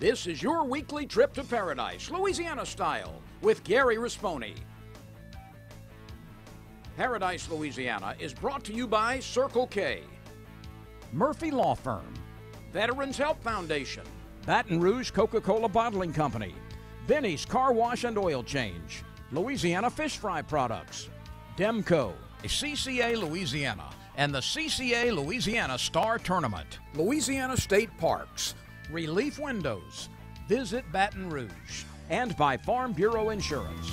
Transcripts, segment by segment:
This is your weekly trip to paradise, Louisiana style, with Gary Risponi. Paradise, Louisiana is brought to you by Circle K, Murphy Law Firm, Veterans Help Foundation, Baton Rouge Coca-Cola Bottling Company, Benny's Car Wash and Oil Change, Louisiana Fish Fry Products, Demco, CCA Louisiana, and the CCA Louisiana Star Tournament, Louisiana State Parks, Relief Windows, Visit Baton Rouge, and by Farm Bureau Insurance.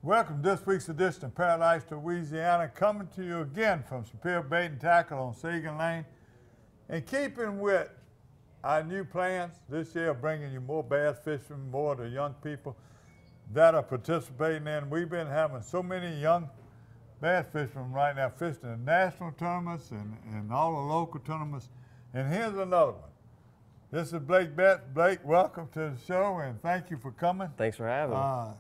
Welcome to this week's edition of Paradise, Louisiana, coming to you again from Superior Bait and Tackle on Sagan Lane. In keeping with our new plans this year, bringing you more bass fishing, more of the young people that are participating in. We've been having so many young bass fishermen right now fishing in national tournaments and all the local tournaments. And here's another one. This is Blake Betts. Blake, welcome to the show, and thank you for coming. Thanks for having me.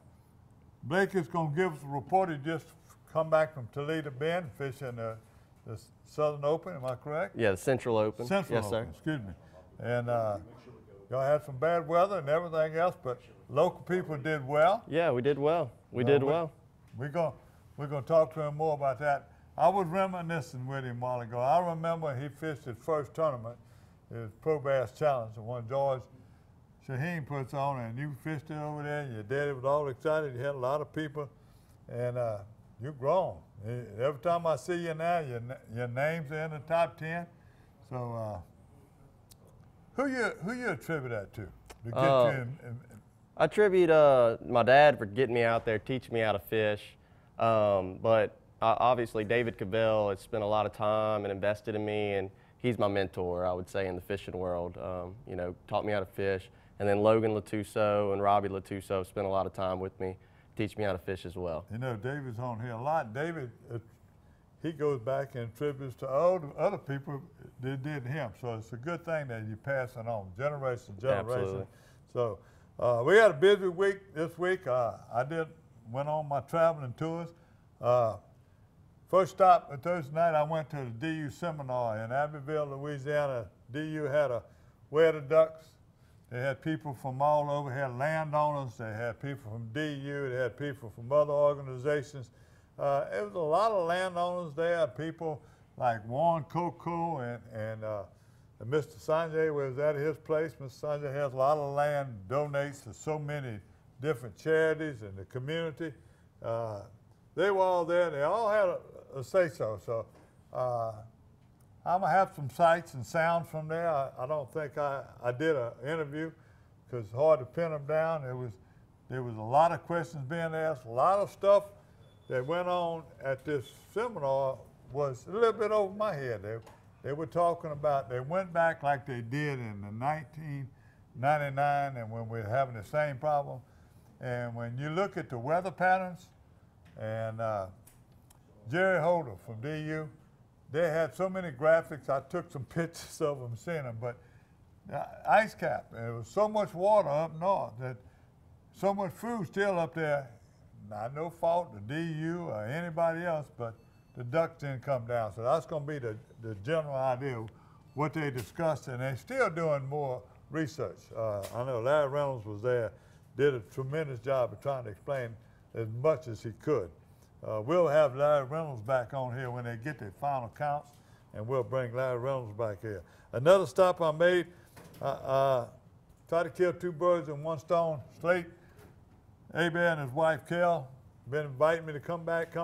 Blake is going to give us a report. He just come back from Toledo Bend, fishing the Southern Open. Am I correct? Yeah, the Central Open. Central yes, Open, sir. excuse me. And y'all had some bad weather and everything else, but local people did well. Yeah, we did well. We did well. We're gonna talk to him more about that. I was reminiscing with him a while ago. I remember he fished his first tournament, his Pro Bass Challenge, the one George Shaheen puts on, and you fished it over there, and your daddy was all excited. You had a lot of people, and you've grown. Every time I see you now, your name's in the top 10. So who you attribute that to get you in? I attribute my dad for getting me out there, teaching me how to fish. But obviously David Cabell has spent a lot of time and invested in me, and he's my mentor, I would say, in the fishing world. You know, taught me how to fish. And then Logan Latuso and Robbie Latuso spent a lot of time with me, teach me how to fish as well. You know, David's on here a lot. David, he goes back and attributes to all the other people that did him. So it's a good thing that you pass it on, generation to generation. Absolutely. So we had a busy week this week. Went on my traveling tours. First stop Thursday night, I went to the DU seminar in Abbeville, Louisiana. DU had a Where the Ducks. They had people from all over, had landowners, they had people from DU, they had people from other organizations. It was a lot of landowners there, people like Warren Coco and Mr. Sanjay was at his place. Mr. Sanjay has a lot of land, donates to so many different charities in the community. They were all there, and they all had a say-so. So I'm gonna have some sights and sounds from there. I don't think I did an interview because it's hard to pin them down. There was a lot of questions being asked, a lot of stuff that went on at this seminar was a little bit over my head. They were talking about, they went back like they did in the 1999 and when we were having the same problem. And when you look at the weather patterns, and Jerry Holder from DU, they had so many graphics. I took some pictures of them, seeing them, but ice cap. There was so much water up north that so much food still up there. Not no fault to DU or anybody else, but the ducks didn't come down. So that's going to be the general idea of what they discussed, and they're still doing more research. I know Larry Reynolds was there, did a tremendous job of trying to explain as much as he could. We'll have Larry Reynolds back on here when they get their final counts, and we'll bring Larry Reynolds back here. Another stop I made, tried to kill two birds in one stone. Slate, Abe and his wife, Kel, been inviting me to come back.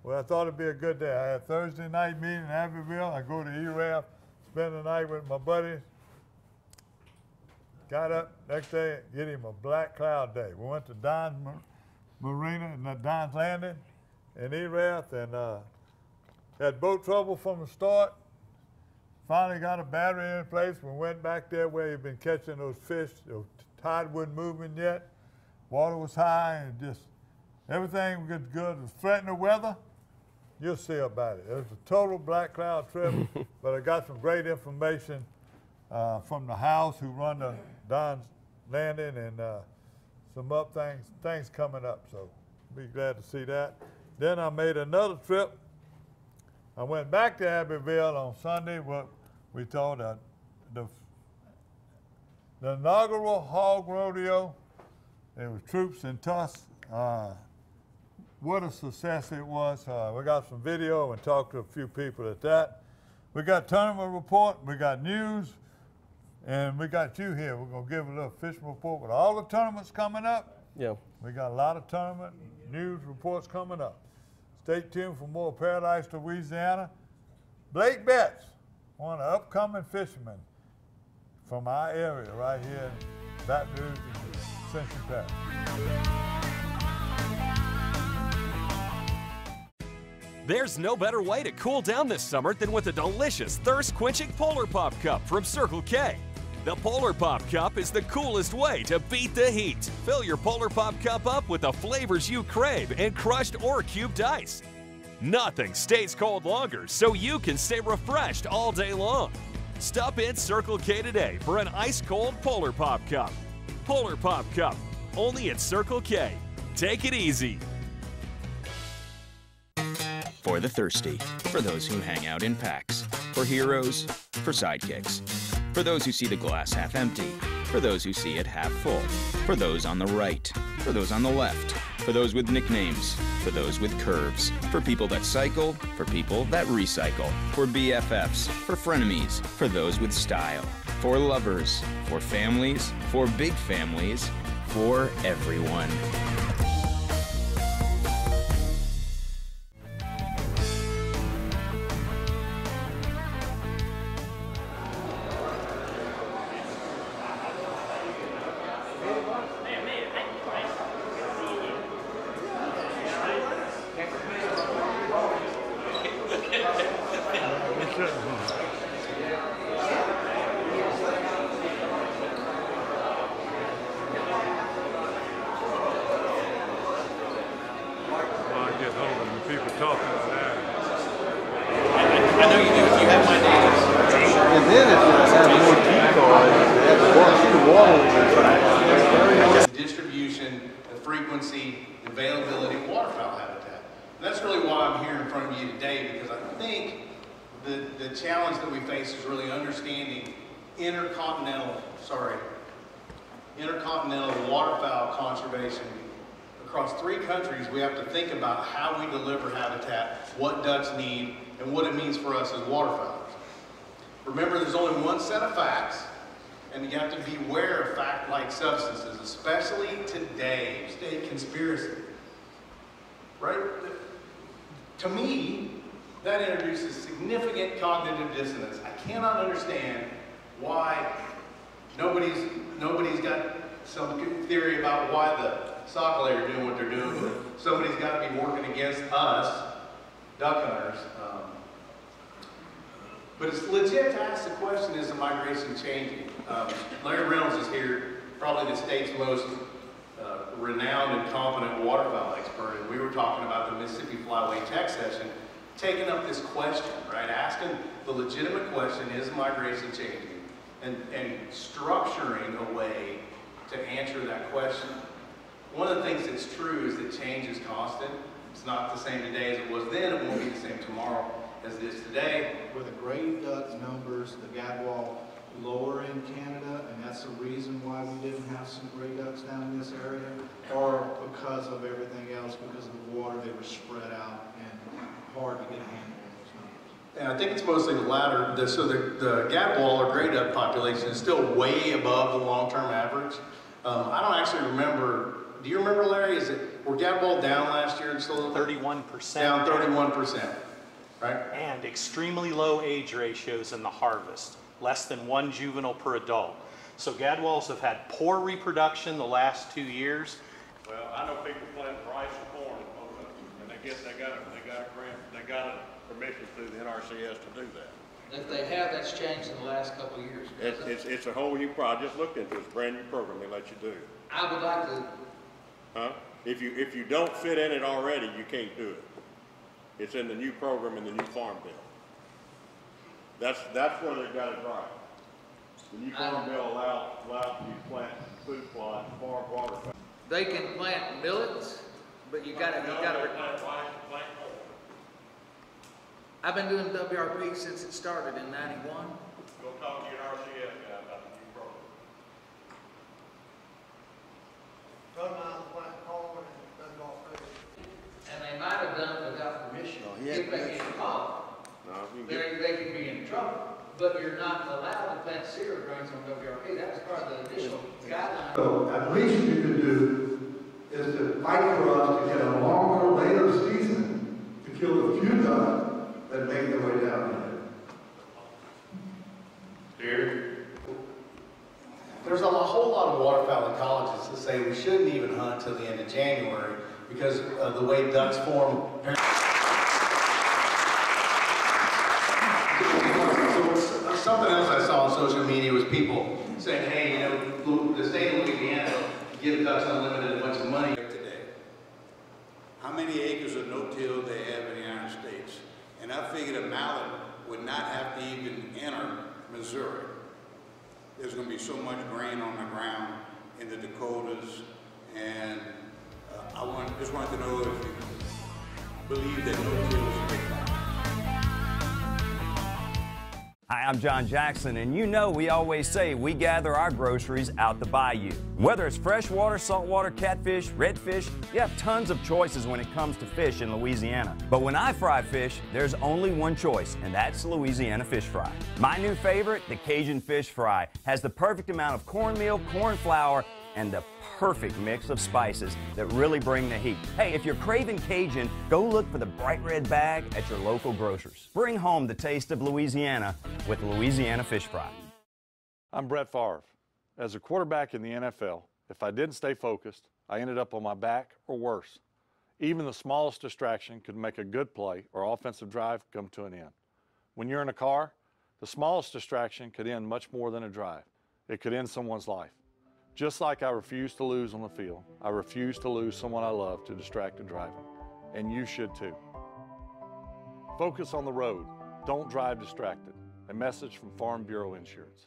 Well, I thought it'd be a good day. I had Thursday night meeting in Abbeville. I go to ERAF, spend the night with my buddies. Got up next day, get him a black cloud day. We went to Don's Marina and Don's Landing in ERAF, and had boat trouble from the start. Finally got a battery in place. We went back there where he'd been catching those fish. The tide wasn't moving yet. Water was high, and just everything was good. It was threatening weather. You'll see about it. It was a total black cloud trip, but I got some great information from the house who run the Don's Landing, and some things coming up. So be glad to see that. Then I made another trip. I went back to Abbeville on Sunday. What we told the inaugural hog rodeo. There was troops and tusk. What a success it was. We got some video and talked to a few people at that. We got tournament report, we got news, and we got you here. We're gonna give a little fishing report with all the tournaments coming up. Yeah. We got a lot of tournament news reports coming up. Stay tuned for more Paradise, Louisiana. Blake Betts, one of the upcoming fishermen from our area right here in Baton Rouge and Central Parish. There's no better way to cool down this summer than with a delicious thirst-quenching Polar Pop Cup from Circle K. The Polar Pop Cup is the coolest way to beat the heat. Fill your Polar Pop Cup up with the flavors you crave and crushed or cubed ice. Nothing stays cold longer, so you can stay refreshed all day long. Stop in Circle K today for an ice-cold Polar Pop Cup. Polar Pop Cup, only at Circle K. Take it easy. For the thirsty, for those who hang out in packs, for heroes, for sidekicks, for those who see the glass half empty, for those who see it half full, for those on the right, for those on the left, for those with nicknames, for those with curves, for people that cycle, for people that recycle, for BFFs, for frenemies, for those with style, for lovers, for families, for big families, for everyone. Distribution, the frequency, the availability of waterfowl habitat. And that's really why I'm here in front of you today, because I think the challenge that we face is really understanding intercontinental waterfowl conservation. Across 3 countries, we have to think about how we deliver habitat, what ducks need, and what it means for us as waterfowlers. Remember, there's only one set of facts, and you have to be aware of fact-like substances, especially today, state conspiracy. Right? To me, that introduces significant cognitive dissonance. I cannot understand why nobody's got some theory about why the sockeye are doing what they're doing, but somebody's got to be working against us, duck hunters. But it's legit to ask the question, is the migration changing? Larry Reynolds is here, probably the state's most renowned and competent waterfowl expert, and we were talking about the Mississippi Flyway Tech session, taking up this question, right? Asking the legitimate question, is migration changing? And structuring a way to answer that question. One of the things that's true is that change is constant. It's not the same today as it was then, it won't be the same tomorrow as it is today. With the gray duck numbers, the gadwall lower in Canada, and that's the reason why we didn't have some gray ducks down in this area, or because of everything else, because of the water, they were spread out and hard to get a handle on those numbers. And I think it's mostly the latter. So the gadwall or gray duck population is still way above the long-term average. I don't actually remember. Do you remember, Larry? Were gadwall down last year? Still 31%. Down 31%, right? And extremely low age ratios in the harvest, less than 1 juvenile per adult. So gadwalls have had poor reproduction the last 2 years. Well, I know people planting rice and corn, and I guess they got a permission through the NRCS to do that. If they have, that's changed in the last couple of years. It's a whole new project. I just looked into it. It's a brand new program they let you do. I would like to. Huh? If you don't fit in it already, you can't do it. It's in the new program in the new farm bill. That's where they got it right. The new farm bill allows you to plant food plots, farm waterfowl. They can plant millets, But you gotta. I've been doing WRP since it started in '91. Go talk to your RCS guy about the new program. And they might have done it without permission. If they get caught, they can be in trouble. But you're not allowed to plant cereal grains on WRP. That was part of the initial guideline. So at least you could do is to fight for us to get a longer, later season to kill the few ducks that make their way down Here. There's a whole lot of waterfowl ecologists that say we shouldn't even hunt till the end of January because of the way ducks form. Something else I saw on social media was people saying, hey, you know, the state of Louisiana give ducks unlimited a bunch of money. Today, how many acres of no-till they have in the United States? And I figured a mallard would not have to even enter Missouri. There's going to be so much grain on the ground in the Dakotas, and just wanted to know if you believe that no-till is a big factor. Hi, I'm John Jackson, and you know we always say we gather our groceries out the bayou. Whether it's freshwater, saltwater, catfish, redfish, you have tons of choices when it comes to fish in Louisiana. But when I fry fish, there's only one choice, and that's Louisiana fish fry. My new favorite, the Cajun fish fry, has the perfect amount of cornmeal, corn flour, and the perfect mix of spices that really bring the heat. Hey, if you're craving Cajun, go look for the bright red bag at your local grocers. Bring home the taste of Louisiana with Louisiana Fish Fry. I'm Brett Favre. As a quarterback in the NFL, if I didn't stay focused, I ended up on my back or worse. Even the smallest distraction could make a good play or offensive drive come to an end. When you're in a car, the smallest distraction could end much more than a drive. It could end someone's life. Just like I refuse to lose on the field, I refuse to lose someone I love to distracted driving. And you should too. Focus on the road. Don't drive distracted. A message from Farm Bureau Insurance.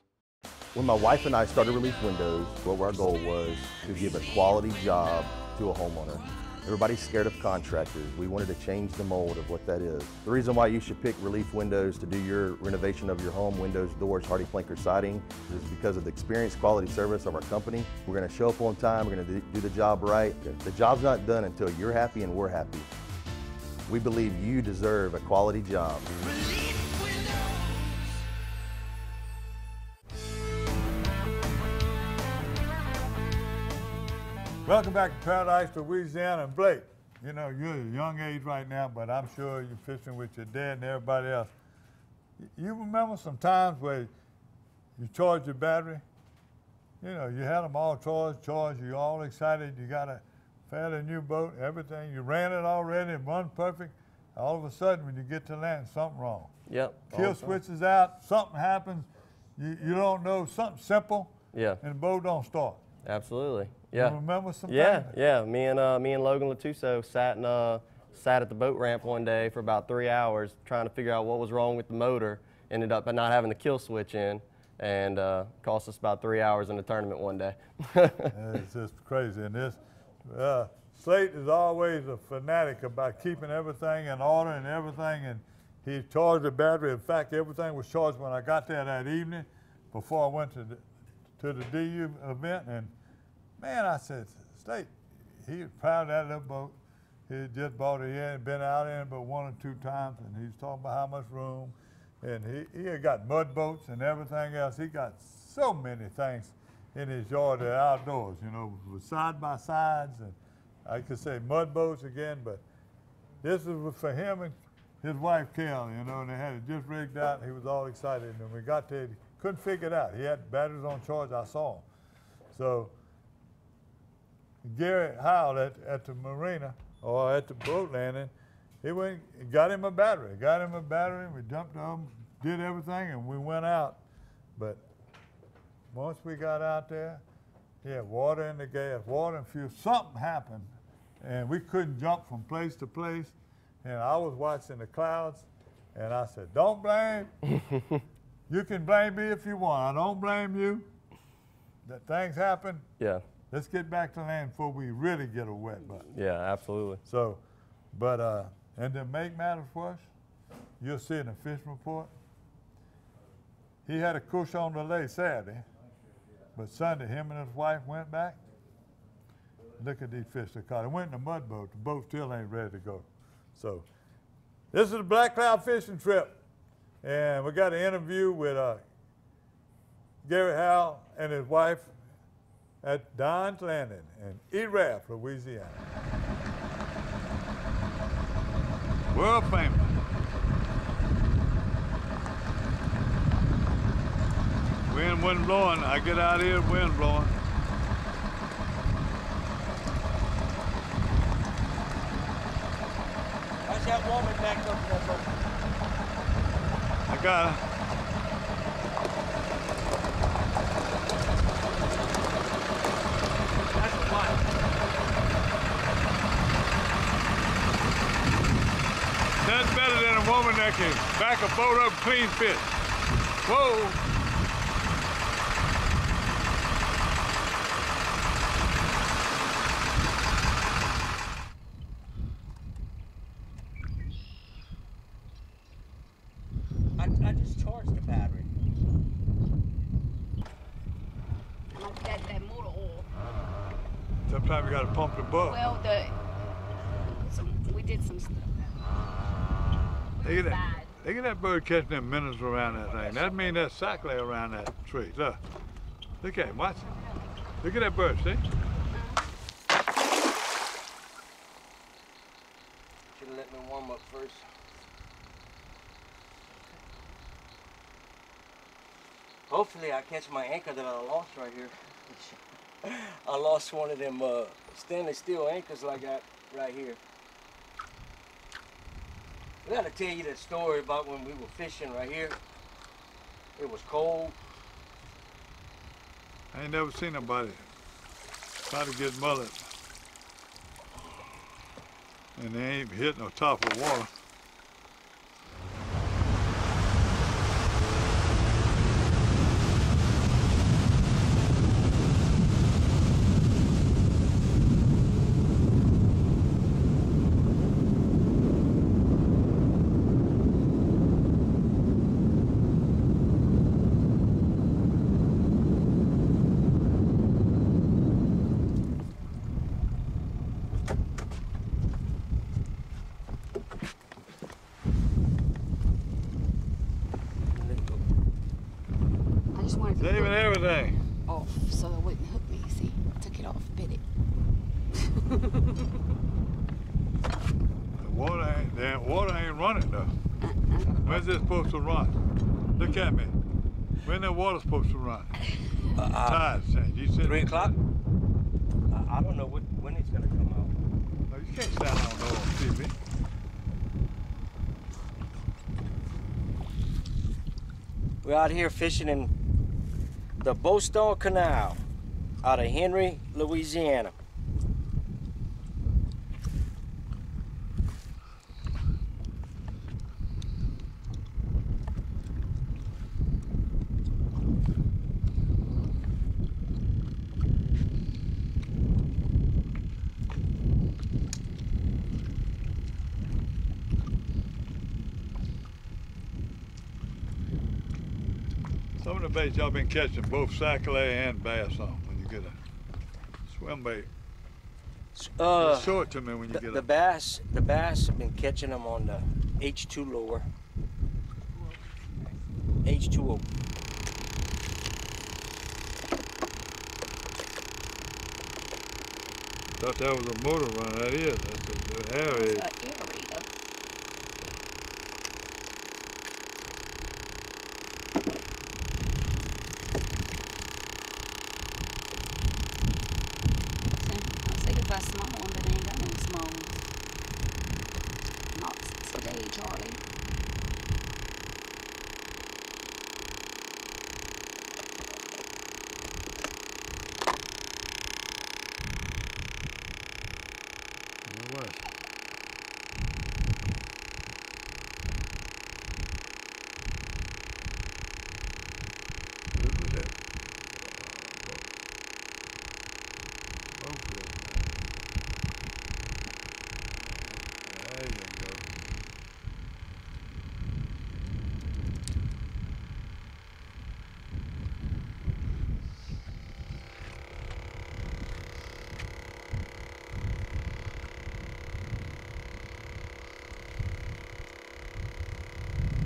When my wife and I started Relief Windows, what our goal was to give a quality job to a homeowner. Everybody's scared of contractors. We wanted to change the mold of what that is. The reason why you should pick Relief Windows to do your renovation of your home, windows, doors, hardy plank, or siding, is because of the experience, quality service of our company. We're going to show up on time. We're going to do the job right. The job's not done until you're happy and we're happy. We believe you deserve a quality job. Welcome back to Paradise, Louisiana. And Blake, you know, you're at a young age right now, but I'm sure you're fishing with your dad and everybody else. You remember some times where you charged your battery? You know, you had them all charged, you're all excited, you got a fairly new boat, everything, you ran it already, it run perfect. All of a sudden, when you get to land, something wrong. Yep. Kill switches out, something happens, you don't know, something simple, yeah, and the boat don't start. Absolutely. Yeah. You remember some Yeah, things? yeah. Me and Logan Latuso sat at the boat ramp one day for about 3 hours trying to figure out what was wrong with the motor. Ended up not having the kill switch in, and cost us about 3 hours in the tournament one day. It's just crazy. And this Slate is always a fanatic about keeping everything in order and everything. And he charged the battery. In fact, everything was charged when I got there that evening before I went to the DU event. And man, I said, Slate, he was proud of that little boat. He had just bought it. He hadn't been out in it but 1 or 2 times. And he was talking about how much room. And he had got mud boats and everything else. He got so many things in his yard that are outdoors, you know, with side-by-sides, and I could say mud boats again, but this was for him and his wife, Kel, you know, and they had it just rigged out, and he was all excited. And when we got there, he couldn't figure it out. He had batteries on charge, I saw him. So Gary Howell at the marina, or at the boat landing, he went and got him a battery. We dumped them, did everything, and we went out. But once we got out there, he had water in the gas, water and fuel. Something happened, and we couldn't jump from place to place. And I was watching the clouds, and I said, don't blame. You can blame me if you want. I don't blame you. That things happen. Yeah. let's get back to land before we really get a wet butt. Yeah, absolutely. So, but, and to make matters worse, you'll see in the fishing report, he had a cochon de lait Saturday, but Sunday, him and his wife went back. Look at these fish they caught. They went in the mud boat. The boat still ain't ready to go. So, this is the Black Cloud fishing trip. And we got an interview with Gary Howell and his wife at Don's Landing in Erath, Louisiana. World famous. Wind wasn't blowing. I get out here, wind blowing. How's that woman back up there, bro? I got her. That's a lot. That's better than a woman that can back a boat up clean fish. Whoa. I just charged the battery. That motor oil. Sometimes you got to pump the butt. Well, we did some stuff. Look at that bird catching them minnows around that thing. That means that cyclone around that tree. Look. Look at him. Watch it. Look at that bird, see? Should have let me warm up first. Hopefully I catch my anchor that I lost right here. I lost one of them stainless steel anchors I got right here. I gotta tell you that story about when we were fishing right here. It was cold. I ain't never seen nobody try to get mullet and they ain't hitting no top of water. Saving everything. Off so it wouldn't hook me. See, took it off, bit it. The water ain't running though. When's it supposed to run? Look at me. When the water supposed to run? Tide change. You said 3 o'clock? I don't know when it's gonna come out. No, you can't stand on the TV. We're out here fishing in the Bowstone Canal out of Henry, Louisiana. Some of the baits y'all been catching both sac-a-lait and bass on when you get a swim bait. Show it to me when you get the bass. The bass have been catching them on the H2 lure. H2O. Thought that was a motor run. That is. That's the air is. A small one, but they ain't got no small ones. Not today, Charlie. All right.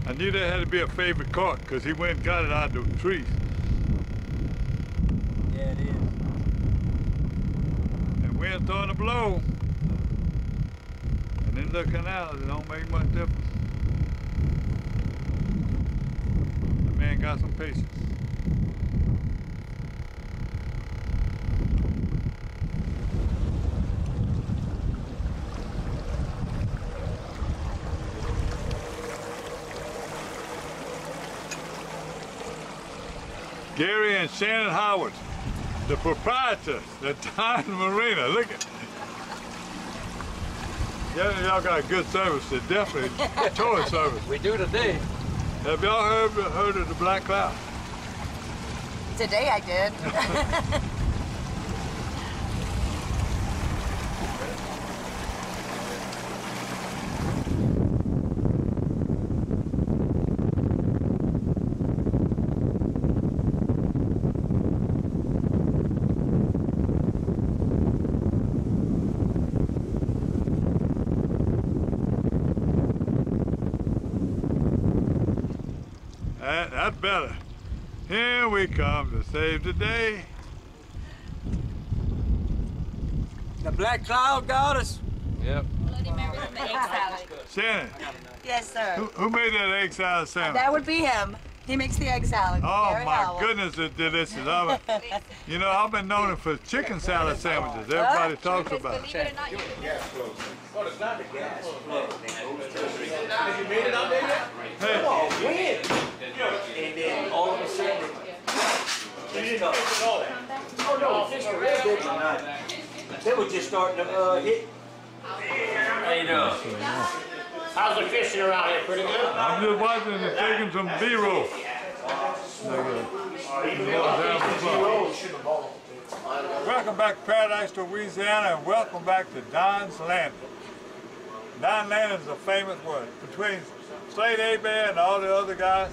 I knew there had to be a favorite caught because he went and got it out of the trees. Yeah, it is. And wind's starting to blow. And then looking out, it don't make much difference. The man got some patience. Gary and Shannon Howard, the proprietors at Dine Marina. Look at, y'all got good service. It's definitely towing service. We do today. Have y'all heard of the Black Cloud? Today I did. That's better. Here we come to save the day. The Black Cloud got us. Yep. Shannon, Yes, sir. who made that egg salad sandwich? That would be him. He makes the egg salad. Oh Gary my Howell. goodness, it's delicious. You know, I've been known for chicken salad sandwiches. Everybody talks about it. Well, it's not the gas. Have you made it out there yet? Hey. Come on, win. And then all of a sudden, it's tough. Oh no, fish were real big tonight. They were just starting to hit. How you doing? How's the fishing around here? Pretty good? I'm just watching and taking some B-roll. Welcome back to Paradise, Louisiana, and welcome back to Don's Landing. Don Landing is a famous word between Slade A-Bear and all the other guys,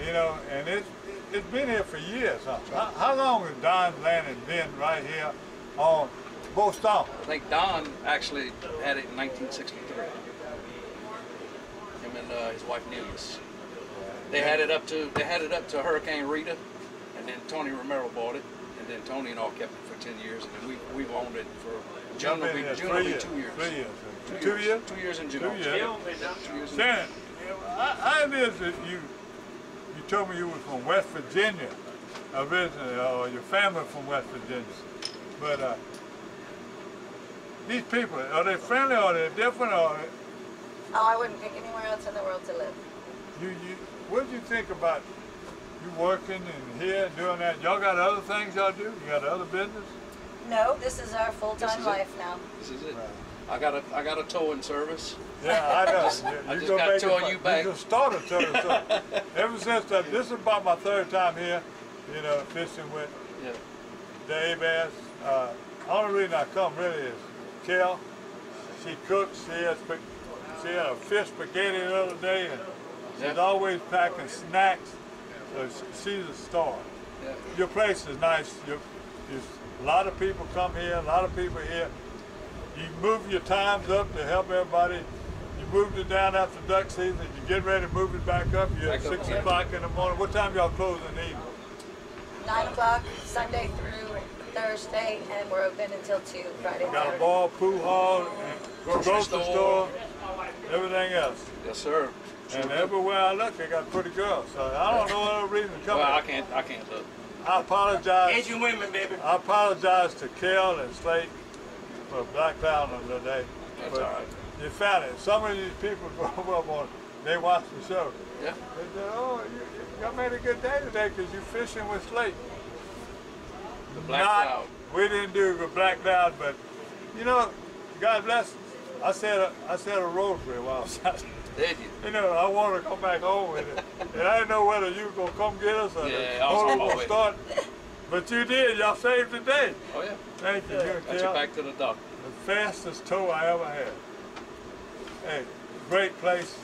you know, and it's been here for years. Huh? How long has Don's Landing been right here on Bow Stomp? I think Don actually had it in 1963. Him and his wife Nelis. They had it up to Hurricane Rita, and then Tony Romero bought it, and then Tony and all kept it for 10 years, and then we've owned it for June will be 2 years. 3 years. 2 years? 2 years in June. 2 years. Shannon, how it is that you told me you were from West Virginia originally, or your family from West Virginia, but these people, are they friendly, or are they different, or? Oh, I wouldn't pick anywhere else in the world to live. What do you think about you working and here and doing that? Y'all got other things y'all do? You got other business? No, this is our full-time life now. This is it. I got a towing service. Yeah, I know. I just got to tow you back. You just started towing service. Ever since this is about my 3rd time here, you know, fishing with the A-Bass. Only reason I come really is Kel. She cooks. She had a fish spaghetti the other day, and she's always packing snacks. So she's a star. Yeah. Your place is nice. A lot of people come here. A lot of people here. You move your times up to help everybody. You moved it down after duck season. You get ready to move it back up. You're at 6 o'clock in the morning. What time y'all close in the evening? 9 o'clock, Sunday through Thursday, and we're open until 2 Friday. Got a bar, pool hall, and grocery store, everything else. Yes, sir. And everywhere I look, they got pretty girls. So I don't know what other reason to come. Well, I can't look. I apologize. Asian women, baby. I apologize to Kel and Slate for Black Cloud on the day. That's all right. You found it. Some of these people go up on, they watch the show. Yeah. They said, oh, y'all made a good day today because you're fishing with Slate. The Black Cloud. We didn't do the Black Cloud, but you know, God bless. I said a rosary while I was out. Did you? You know, I wanted to come back home with it. And I didn't know whether you were going to come get us or going to start. But you did. Y'all saved the day. Oh, yeah. Thank you. Got you back to the dock. The fastest tow I ever had. Hey, great place.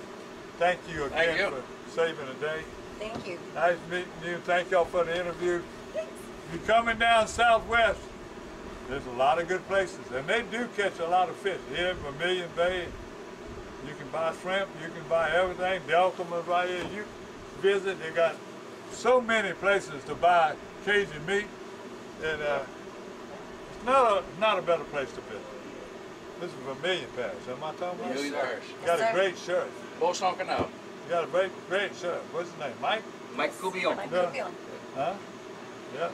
Thank you again for saving the day. Thank you. Nice meeting you. Thank y'all for the interview. You're coming down Southwest. There's a lot of good places, and they do catch a lot of fish here in Vermilion Bay. You can buy shrimp, you can buy everything. The Ultimate's right here. You visit, they got so many places to buy Cajun meat, and it's not a better place to visit. This is Vermilion Parish. Am I talking about? Vermilion Parish. Got a great shirt. Both talking out. You got a great shirt. What's his name? Mike? Mike Cubillon. Huh? Yeah.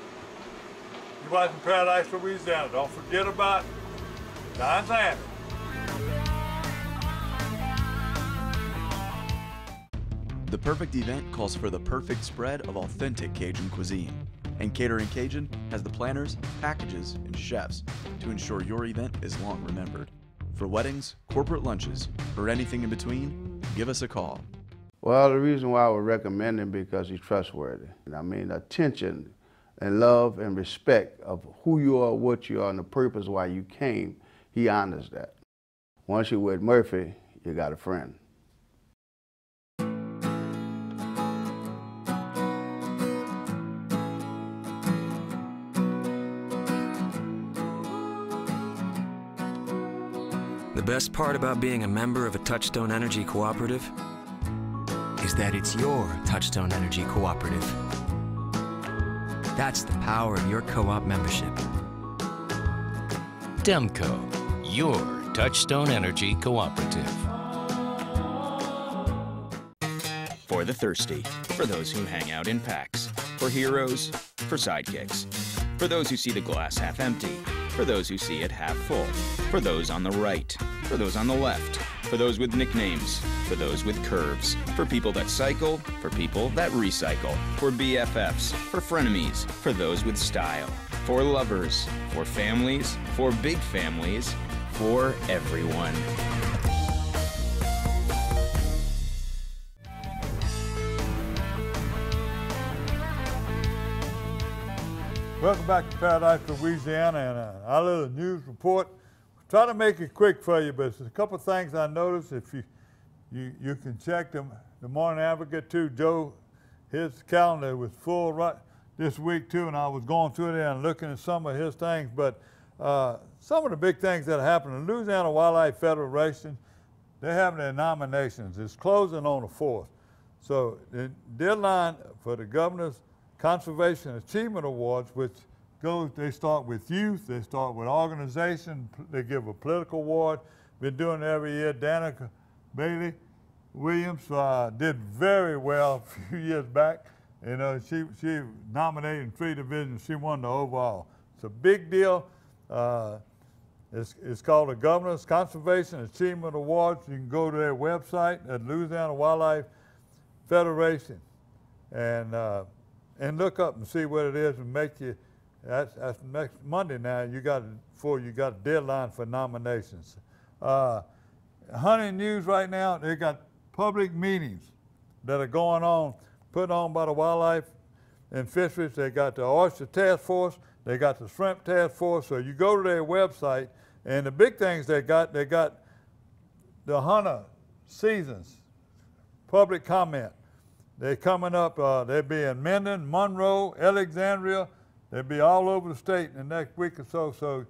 You watching Paradise, Louisiana. Don't forget about Don's Annie. The perfect event calls for the perfect spread of authentic Cajun cuisine. And Catering Cajun has the planners, packages, and chefs to ensure your event is long remembered. For weddings, corporate lunches, or anything in between, give us a call. Well, the reason why I would recommend him because he's trustworthy. I mean, attention and love and respect of who you are, what you are, and the purpose why you came, he honors that. Once you're with Murphy, you got a friend. The best part about being a member of a Touchstone Energy Cooperative is that it's your Touchstone Energy Cooperative. That's the power of your co-op membership. Demco, your Touchstone Energy Cooperative. For the thirsty, for those who hang out in packs, for heroes, for sidekicks, for those who see the glass half empty, for those who see it half full, for those on the right, for those on the left, for those with nicknames, for those with curves, for people that cycle, for people that recycle, for BFFs, for frenemies, for those with style, for lovers, for families, for big families, for everyone. Welcome back to Paradise, Louisiana, and our little news report. Try to make it quick for you, but there's a couple of things I noticed. If you can check them, the Morning Advocate too. Joe, his calendar was full right this week too, and I was going through there and looking at some of his things. But some of the big things that happened, the Louisiana Wildlife Federation, they're having their nominations. It's closing on the 4th. So the deadline for the Governor's Conservation Achievement Awards, which goes, they start with youth, they start with organization, they give a political award. Been doing it every year. Danica Bailey Williams did very well a few years back. You know, she nominated in 3 divisions. She won the overall. It's a big deal. It's called the Governor's Conservation Achievement Awards. You can go to their website at Louisiana Wildlife Federation and look up and see what it is and make you. That's next Monday now. You got a deadline for nominations. Hunting news right now. They got public meetings that are going on, put on by the Wildlife and Fisheries. They got the Oyster Task Force. They got the Shrimp Task Force. So you go to their website, and the big things they got the hunter seasons, public comment. They're coming up. They'll be in Minden, Monroe, Alexandria. They'll be all over the state in the next week or so. So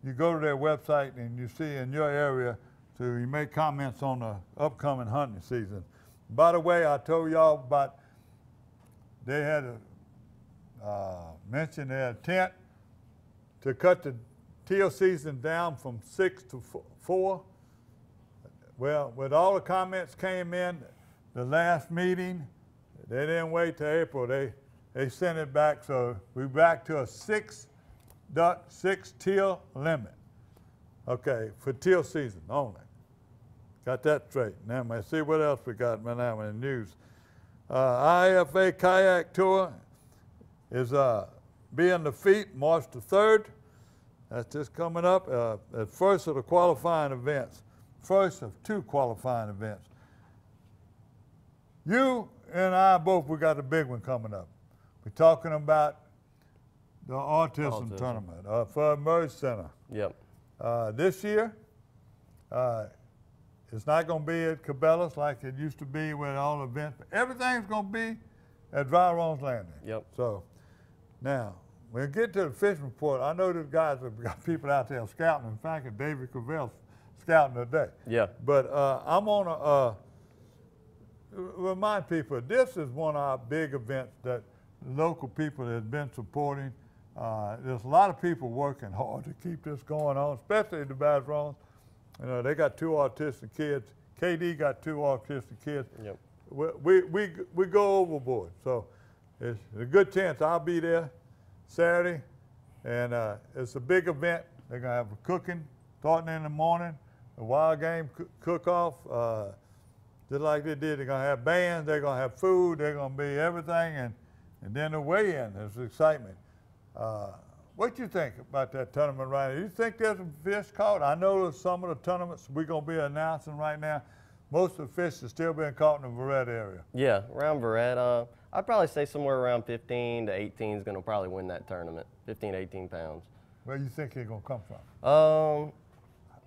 you go to their website and you see in your area, so you make comments on the upcoming hunting season. By the way, I told y'all about they had mentioned their intent to cut the teal season down from 6 to 4. Well, with all the comments came in the last meeting, they didn't wait till April. They sent it back, so we're back to a 6 teal limit. Okay, for teal season only. Got that straight. Now, let's see what else we got now in the news. IFA Kayak Tour is being Lafitte March the 3rd. That's just coming up. At first of the qualifying events. First of 2 qualifying events. You and I both, we got a big one coming up. We're talking about the autism tournament for Merge Center. Yep. This year, it's not going to be at Cabela's like it used to be with all the events. But everything's going to be at Vyron's Landing. Yep. So now, when we get to the fishing report, I know these guys have got people out there scouting. In fact, David Cavell scouting today. Yeah. But I'm gonna remind people, this is one of our big events that local people have been supporting. There's a lot of people working hard to keep this going on, especially the Bazrons. You know, they got 2 autistic kids. KD got 2 autistic kids. Yep. We go overboard. So it's a good chance I'll be there Saturday. And it's a big event. They're going to have a cooking starting in the morning, a wild game cook-off. Just like they did, they're going to have bands, they're going to have food, they're going to be everything. And then the weigh-in, there's excitement. What you think about that tournament right now? You think there's a fish caught? I know some of the tournaments we're going to be announcing right now, most of the fish are still being caught in the Verret area. Yeah, around Verret. I'd probably say somewhere around 15 to 18 is going to probably win that tournament, 15 to 18 pounds. Where you think it's going to come from?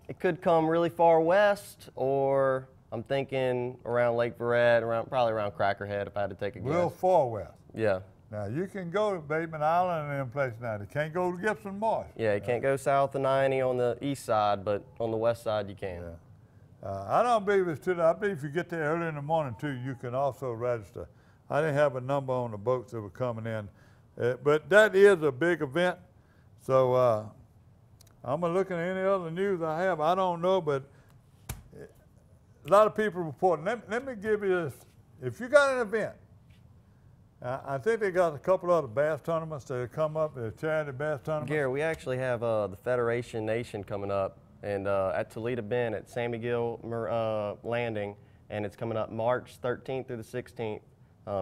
It could come really far west, or I'm thinking around Lake Verret, probably around Crackerhead if I had to take a guess. Real far west. Yeah. Now, you can go to Bateman Island and them places now. You can't go to Gibson Marsh. Yeah, you can't go south of 90 on the east side, but on the west side you can. Yeah. I don't believe it's too late. I believe if you get there early in the morning, too, you can also register. I didn't have a number on the boats that were coming in. But that is a big event. So I'm going to look at any other news I have. I don't know, but a lot of people reporting. Let me give you this. If you got an event, I think they got a couple other bass tournaments that have come up, the charity bass tournaments. Gary, we actually have the Federation Nation coming up and at Toledo Bend at San Miguel Landing, and it's coming up March 13th through the 16th.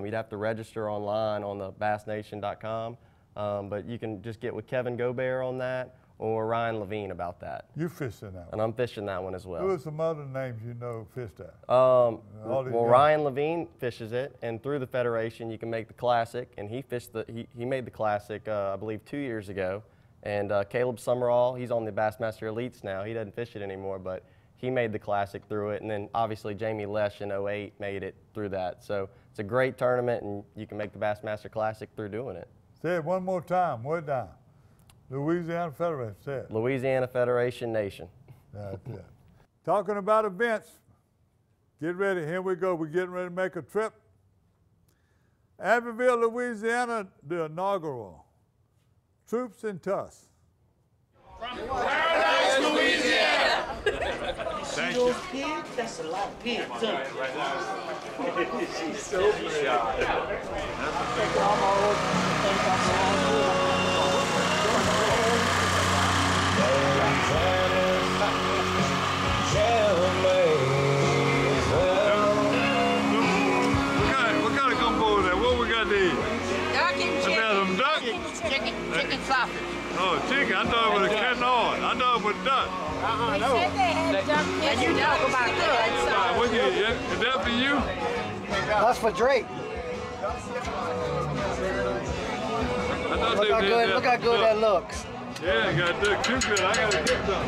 You'd have to register online on the bassnation.com, but you can just get with Kevin Gobert on that or Ryan Levine about that. You fished in that one. And I'm fishing that one as well. Who are some other names you know fished that? Well, Ryan Levine fishes it, and through the Federation you can make the Classic, and he fished he made the Classic, I believe, 2 years ago. And Caleb Summerall, he's on the Bassmaster Elites now. He doesn't fish it anymore, but he made the Classic through it. And then obviously Jamie Lesh in 08 made it through that. So it's a great tournament, and you can make the Bassmaster Classic through doing it. Say it one more time, way down. Louisiana Federation, say it. Louisiana Federation Nation. That's it. Talking about events, get ready, here we go. We're getting ready to make a trip. Abbeville, Louisiana, the inaugural Troops in Tuss. From Paradise, Louisiana. Thank See you. those pigs? That's a lot of pigs, huh? She's so shy. What kind of gumbo is that? What we got there? Duck and chicken. Some duck? Chicken sausage. Oh, chicken. I thought it was a cannoli. I thought it was duck. No. Said they had duck. And you talk about good. What is that for you? That's for Drake. Look how good that looks. Yeah, you got to do it cute. I got to get some.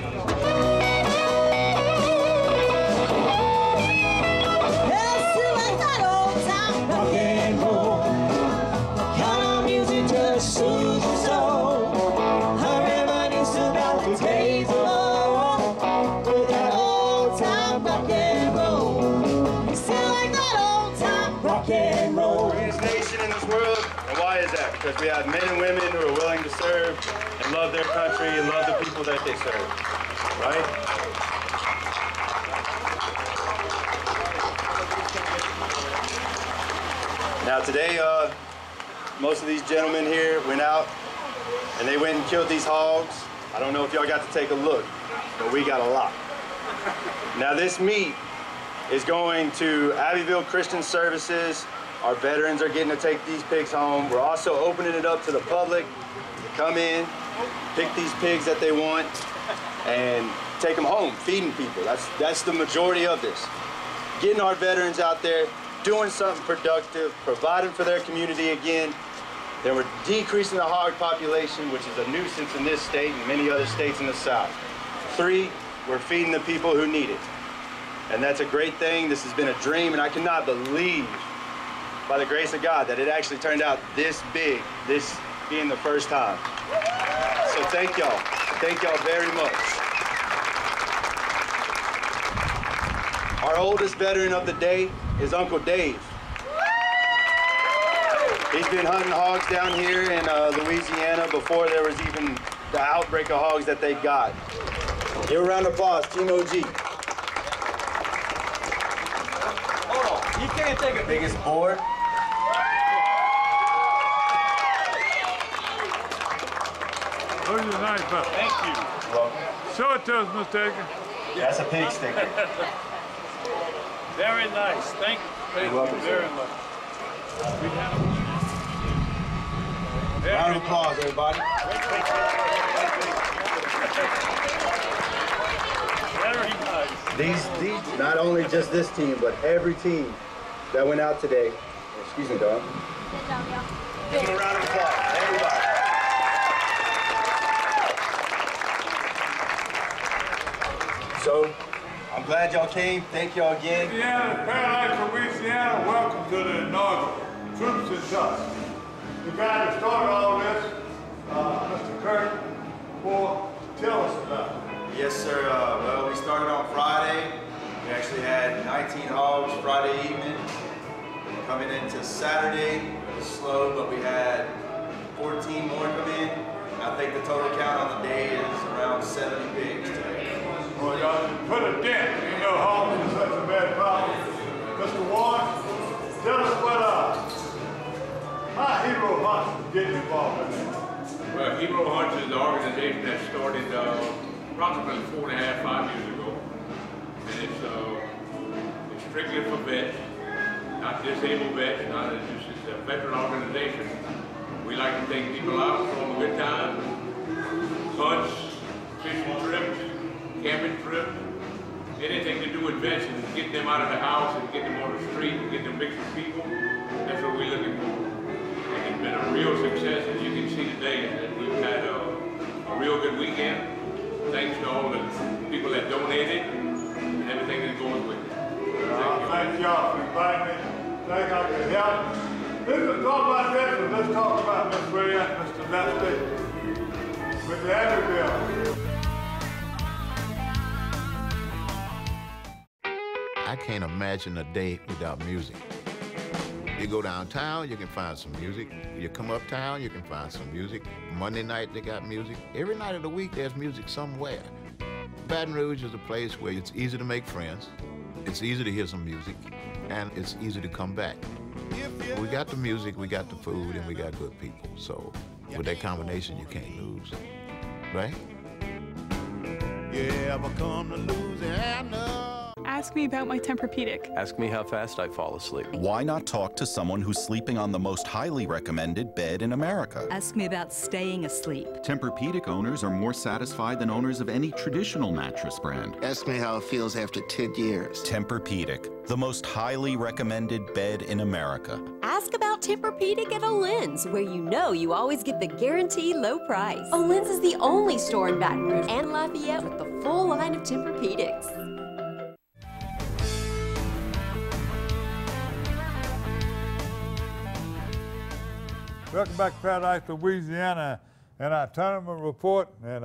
Because we have men and women who are willing to serve and love their country and love the people that they serve, right? Now today, most of these gentlemen here went out and they went and killed these hogs. I don't know if y'all got to take a look, but we got a lot. Now this meat is going to Abbeville Christian Services. Our veterans are getting to take these pigs home. We're also opening it up to the public to come in, pick these pigs that they want, and take them home, feeding people. That's the majority of this. Getting our veterans out there, doing something productive, providing for their community again. Then we're decreasing the hog population, which is a nuisance in this state and many other states in the South. 3, we're feeding the people who need it. And that's a great thing. This has been a dream, and I cannot believe, by the grace of God, that it actually turned out this big, this being the first time. So thank y'all. Thank y'all very much. oldest veteran of the day is Uncle Dave. He's been hunting hogs down here in Louisiana before there was even the outbreak of hogs that they got. Give a round of applause, Team OG. Hold on, you can't take a biggest board. Who's your nice, bud? Thank you. Welcome. Show it to us, Mr. Aiken. That's a pig sticker. Very nice. Thank you. You're welcome, very sir. much. Round of applause, everybody. Very nice. These, not only just this team, but every team that went out today. Excuse me, dog. Give them a round of applause, everybody. So, I'm glad y'all came. Thank y'all again. Louisiana, Paradise, Louisiana, welcome to the inaugural Troops in Touch. The guy that started all this, Mr. Kirk, tell us about it. Yes, sir. Well, we started on Friday. We actually had 19 hogs Friday evening. Coming into Saturday, it was slow, but we had 14 more come in. I think the total count on the day is around 70 pigs today. Well, y'all put a dent. You know, hogs is such a bad problem. Mr. Warren, tell us what how Hero Hunts is getting involved in that. Well, Hero Hunts is the organization that started approximately 4.5, 5 years ago. And it's strictly for vets, not disabled vets, it's a veteran organization. We like to take people out for a good time, hunts, fishing trips, camping trips, anything to do with vets and getting them out of the house and getting them on the street and getting them mixed with people. That's what we're looking for. And it's been a real success, as you can see today, that we've had a real good weekend, thanks to all the people that donated and everything that goes with it. Thank y'all for inviting me. Think I can help. Let's talk about this, and let's talk about Miss Ray and Mr. Lefty with the Abbeville. I can't imagine a day without music. You go downtown, you can find some music. You come uptown, you can find some music. Monday night, they got music. Every night of the week, there's music somewhere. Baton Rouge is a place where it's easy to make friends, it's easy to hear some music, and it's easy to come back. We got the music, we got the food, and we got good people. So with that combination, you can't lose, right? You ever come to Louisiana? Ask me about my Tempur-Pedic. Ask me how fast I fall asleep. Why not talk to someone who's sleeping on the most highly recommended bed in America? Ask me about staying asleep. Tempur-Pedic owners are more satisfied than owners of any traditional mattress brand. Ask me how it feels after 10 years. Tempur-Pedic, the most highly recommended bed in America. Ask about Tempur-Pedic at Olin's, where you know you always get the guaranteed low price. Olin's is the only store in Baton Rouge and Lafayette with the full line of Tempur-Pedics. Welcome back to Paradise, Louisiana, and our tournament report. And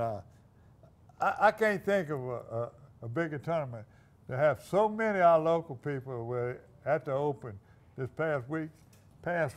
I can't think of a bigger tournament to have so many of our local people were at the Open this past week. I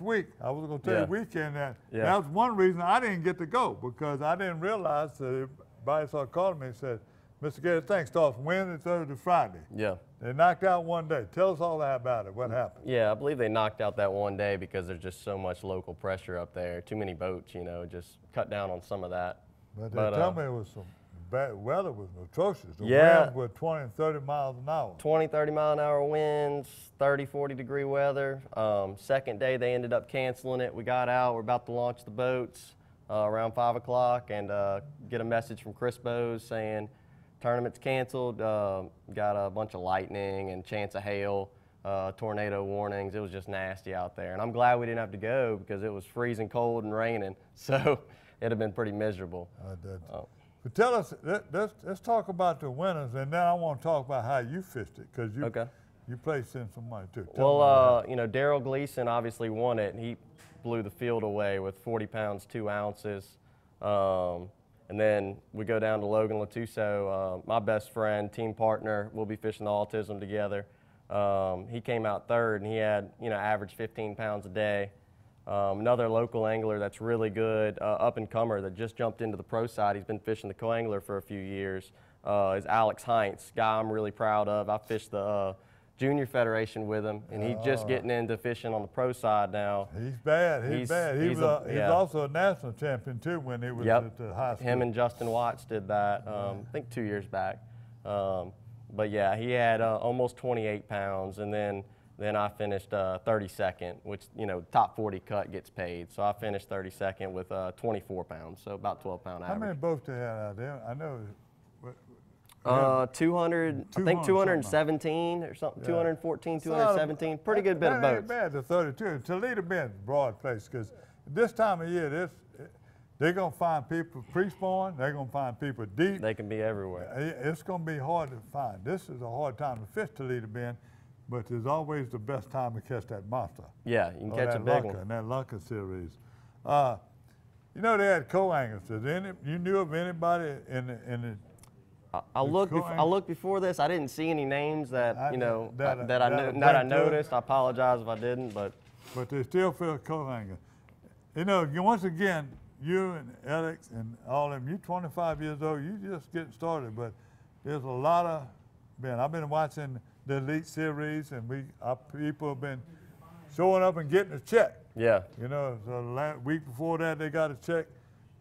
was going to tell you weekend that. Yeah. That was one reason I didn't get to go, because I didn't realize that everybody started calling me and said, Mr. Gator, thing starts Wednesday, Thursday, Friday. Yeah. They knocked out one day. Tell us all that about it. What happened? Yeah, I believe they knocked out that one day because there's just so much local pressure up there. Too many boats, you know, just cut down on some of that. But they tell me it was some bad weather was atrocious. The Yeah. winds were 20 and 30 miles an hour. 20, 30 mile an hour winds, 30, 40 degree weather. Second day they ended up canceling it. We got out, we're about to launch the boats around 5 o'clock and get a message from Chris Bowes saying tournament's canceled, got a bunch of lightning and chance of hail, tornado warnings. It was just nasty out there. And I'm glad we didn't have to go because it was freezing cold and raining. So it'd have been pretty miserable. But tell us, let's talk about the winners, and then I want to talk about how you fished it, because you placed in some money too. Well, you know, Daryl Gleason obviously won it. He blew the field away with 40 pounds, 2 ounces. And then we go down to Logan Latuso, my best friend, team partner. We'll be fishing the autism together. He came out third, and he had, average 15 pounds a day. Another local angler that's really good, up-and-comer that just jumped into the pro side, he's been fishing the co-angler for a few years, is Alex Heinz, guy I'm really proud of. I fished the Junior Federation with him, and he's just getting into fishing on the pro side now. He's bad. He's bad. He's also a national champion, too, when he was at the high school. Him and Justin Watts did that, I think 2 years back. But, yeah, he had almost 28 pounds, and then I finished 32nd, which, top 40 cut gets paid. So I finished 32nd with 24 pounds, so about 12-pound average. How many boats do you have out there? I know. 200, I think 217 or something, 214, 217, pretty good bit of boats. That ain't bad, the 32. Toledo Bend, broad place, because this time of year, they're going to find people pre-spawn, they're going to find people deep. They can be everywhere. It's going to be hard to find. This is a hard time to fish Toledo Bend, but it's always the best time to catch that monster. Yeah, you can catch a big one. In that Lunker series. They had co-anglers. You knew of anybody in the I looked before this. I didn't see any names that I noticed. I apologize if I didn't, but they still feel co-angler. Once again, you and Alex and all of them, you're 25 years old. You just getting started, but there's a lot of I've been watching the Elite Series, and our people have been showing up and getting a check. Yeah. So week before that, they got a check.